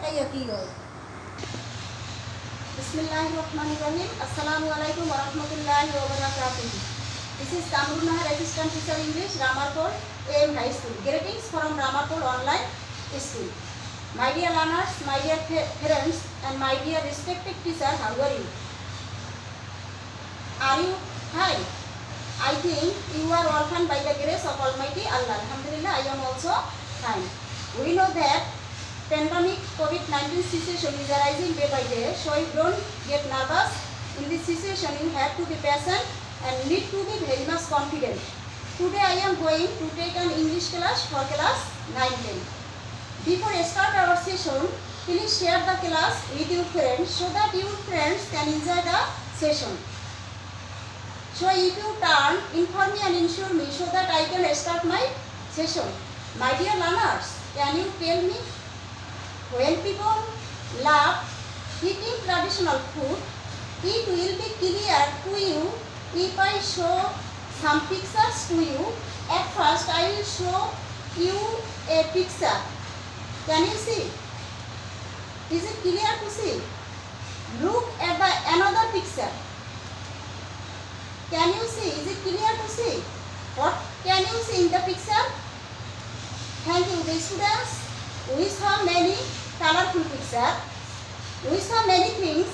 Bismillahirrahmanirrahim. Assalamualaikum warahmatullahi wabarakatuh. This is Kamrul Nahar, Assistant Teacher English, Ramarpur AM High School. Greetings from Ramarpur Online School. My dear learners, my dear parents, and my dear respected teacher, how are you? Are you fine? I think you are orphaned by the grace of Almighty Allah. Alhamdulillah, I am also fine. We know that pandemic COVID-19 situation is arising day by day, so you don't get nervous. In this situation, you have to be patient and need to be very much confident. Today I am going to take an English class for class 9-10. Before I start our session, please share the class with your friends so that your friends can enjoy the session. So if you turn, inform me and ensure me so that I can start my session. My dear learners, can you tell me, when people love eating traditional food, it will be clear to you if I show some pictures to you. At first I will show you a picture. Can you see? Is it clear to see? Look at the another picture. Can you see? Is it clear to see? What can you see in the picture? Thank you, the students. We saw many colorful pictures. We saw many things.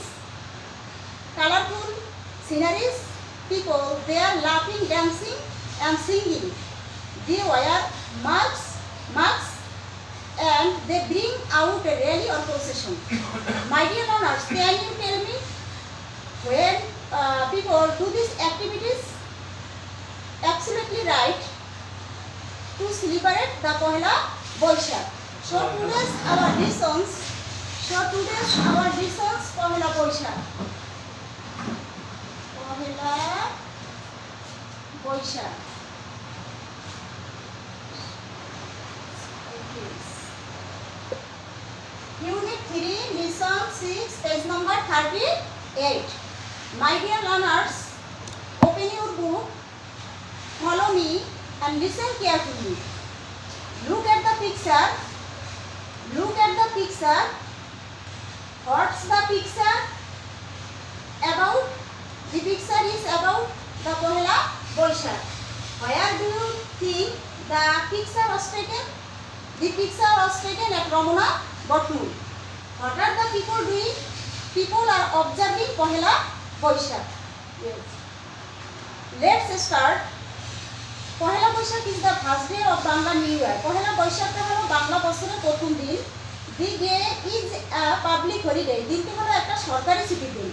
Colorful sceneries. People, they are laughing, dancing, and singing. They wear masks, and they bring out a rally or procession. My dear learners, can you tell me when people do these activities? Absolutely right. To celebrate the Pohela Boishakh. So today's our lessons. Pohela Boishakh. Pohela Boishakh. Unit 3, Lesson 6, page number 38. My dear learners, open your book, follow me and listen carefully. Look at the picture. What's the picture about? The picture is about the Pohela Boishakh. Where do you think the picture was taken? The picture was taken at Ramona Botmul. What are the people doing? People are observing Pohela Boishakh. Yes. Let's start. Pohela Boishakh is the first day of Bangla New Year. Pohela Boishakh হলো বাংলা বছরের প্রথম দিন. The day is a public holiday. দিনটি হলো একটা সরকারি ছুটির দিন.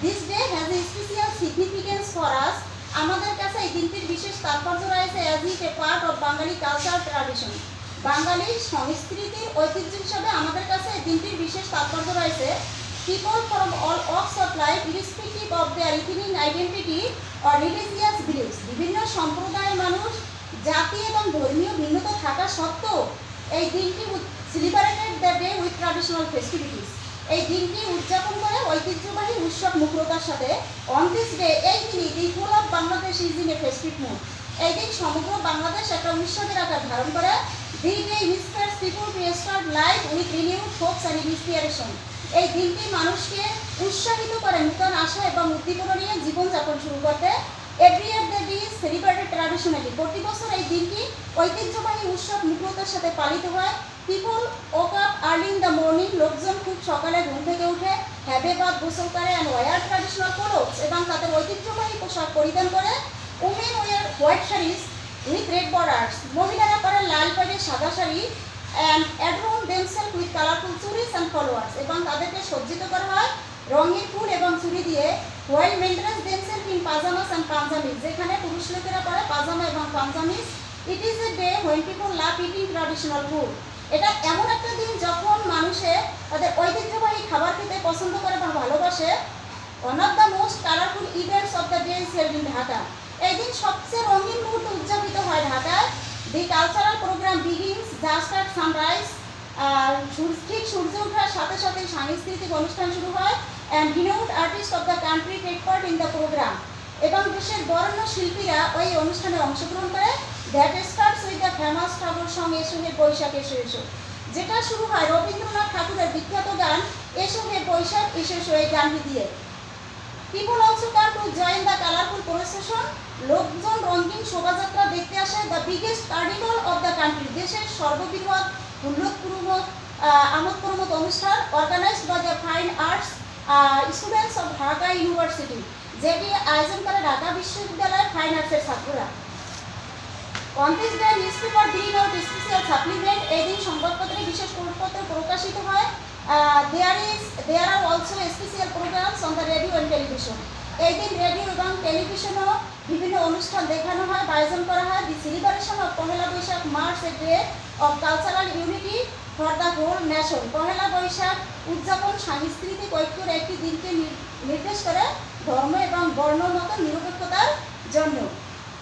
This day has a special significance for us. আমাদের কাছে এই দিনটির বিশেষ তাৎপর্য রয়েছে as it a part of Bengali culture tradition. বাঙালি সংস্কৃতির ঐতিহ্য হিসাবে আমাদের কাছে এই দিনটির বিশেষ তাৎপর্য রয়েছে. People from all walks of life, irrespective of their ethnic identity or religious beliefs, বিভিন্ন সম্প্রদায়ের মানুষ, জাতি এবং ধর্মীয় ভিন্নতা থাকা সত্ত্বেও এই দিনটি celebrated the day with traditional festivities. এই দিনটি উদযাপন করে ঐতিহ্যবাহী উৎসব মুখরতার সাথে. On this day, এই দিনই the whole of Bangladesh is in a festive mood. এই দিন সমগ্র বাংলাদেশ একটা উৎসবের আকার ধারণ করে. The day inspires people to start life with renewed hopes and inspiration. এই দিনটি মানুষকে উৎসাহিত করে নতুন আশা এবং উদ্দীপনা নিয়ে জীবনযাপন শুরু করতে. Every year the day is celebrated traditionally. প্রতি বছর এই দিনটি ঐতিহ্যবাহী উৎসব মুখরতার সাথে পালিত হয়. People woke up early in the morning. লোকজন খুব সকালে ঘুম থেকে উঠে have a bath, গোসল করে and wear traditional clothes এবং তাদের ঐতিহ্যবাহী পোশাক পরিধান করে. Women wear white sarees with red borders. মহিলারা পরে লাল পাড়ে সাদা sari and adorn themselves with colorful churis and flowers. এবং তাদেরকে সজ্জিত করা হয় রঙিন ফুল এবং চুড়ি দিয়ে. While men dress themselves in pajamas and panjamis. যেখানে পুরুষ লোকেরা পরে পাজামা এবং পাঞ্জামিস. It is a day when people love eating traditional food. এটা এমন একটা দিন যখন মানুষে তাদের ঐতিহ্যবাহী খাবার খেতে পছন্দ করে বা ভালোবাসে. One of the most colorful events of the day is held in Dhaka. এই দিন সবচেয়ে রঙিন মুহূর্ত উদযাপিত হয় ঢাকায়. The cultural program begins just at sunrise. ঠিক সূর্য ওঠার সাথে সাথে সাংস্কৃতিক অনুষ্ঠান শুরু হয়. And renowned artists of the country take part in the program. এবং দেশের বরেণ্য শিল্পীরা ওই অনুষ্ঠানে অংশগ্রহণ করে. That starts with the famous Thakur song এসো হে বৈশাখ এসো এসো, যেটা শুরু হয় রবীন্দ্রনাথ ঠাকুরের বিখ্যাত এই গানটি দিয়ে। People also come to join the colorful procession. লোকজন রঙিন শোভাযাত্রা দেখতে আসে। The biggest carnival of the country, দেশের সর্ববৃহৎ উল্লেখপূর্ণ আমোদপ্রমোদ অনুষ্ঠান, organized by the fine arts students of Dhaka University, যেটি আয়োজন করে ঢাকা বিশ্ববিদ্যালয়ের ফাইন আর্টসের ছাত্ররা। On this day, newspaper bring out special supplement. এই দিন সংবাদপত্রে বিশেষ পত্র প্রকাশিত হয়। There are also special programs on the radio and television. এই দিন রেডিও এবং টেলিভিশনও বিভিন্ন অনুষ্ঠান দেখানো হয়, আয়োজন করা হয়। The celebration of Pohela Boishakh marks a day of cultural unity for the whole nation. Pohela Boishakh উদযাপন সাংস্কৃতিক ঐক্যের একটি দিনকে নির্দেশ করে, ধর্ম এবং বর্ণমত নিরপেক্ষতার জন্য।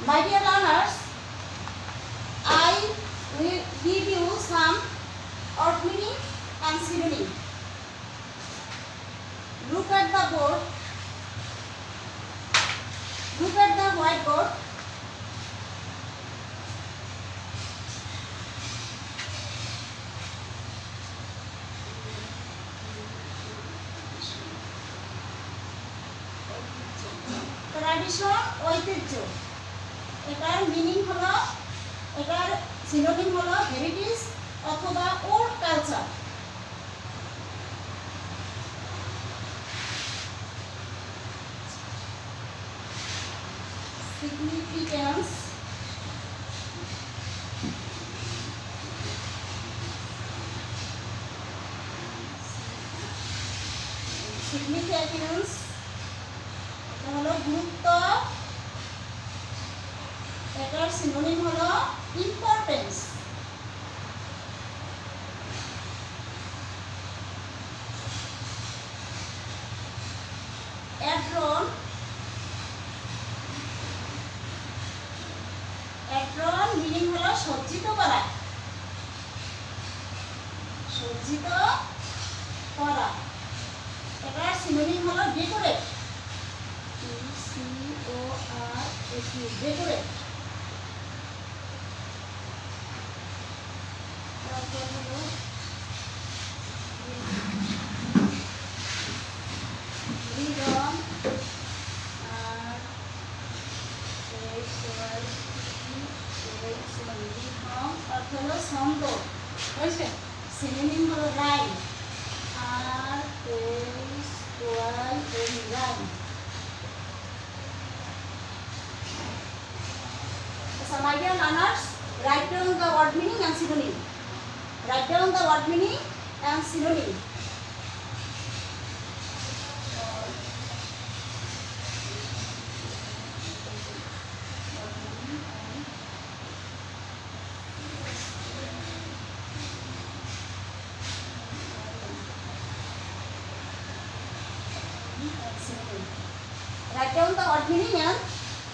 My dear learners, I will give you some word meaning and synonym. Look at the board. Look at the whiteboard. Tradition, ঐতিহ্য। এটার মিনিং হলো, এটার সিনোনিম হলো হেরিটেজ অথবা ওল্ড কালচার। Significance, significance হলো গুরুত্ব, এটার সিনোনিম হলো ইম্পর্টেন্স। অ্যাড্রন, অ্যাড্রন মিনিং হলো সজ্জিত করা, সজ্জিত করা। এটার সিনোনিম হলো ডেকোরেট, ডেকোরেট। তারপর হলো রিদম, আর অর্থ হলো ছন্দ, বুঝছেন? সিনোনিম হলো রাইম, আর rhyme. So my dear learners, write down the word meaning and synonym. Write down the word meaning and synonym. Write down the word meaning and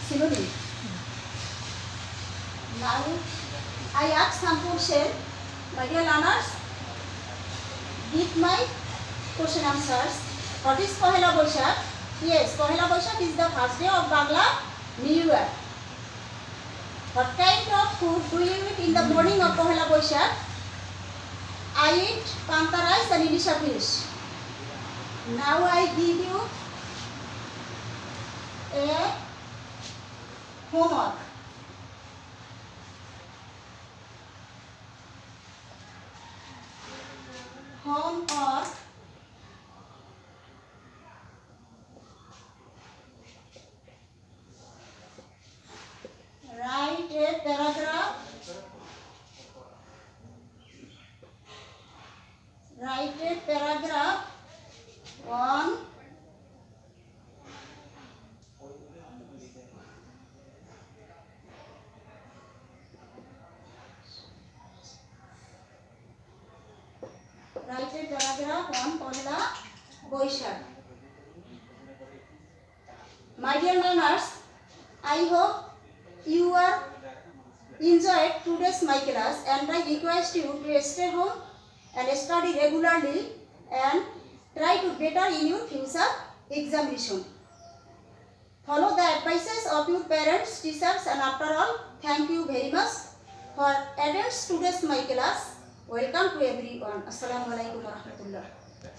synonym. Now I ask some question. My dear learners, give my question answers. What is Pohela Boishakh? Yes, Pohela Boishakh is the first day of Bangla New Year. What kind of food do you eat in the morning of Pohela Boishakh? I eat panta rice and ilisha fish. Now I give you a homework. Homework. Write a paragraph. Write a paragraph on write a paragraph on Pohela Boishakh. My dear learners, I hope you are enjoyed today's my class, and I request you to stay home and study regularly and try to better in your future examination. Follow the advices of your parents, teachers, and after all, thank you very much for attending today's my class. Welcome to everyone. Assalamu alaikum warahmatullah.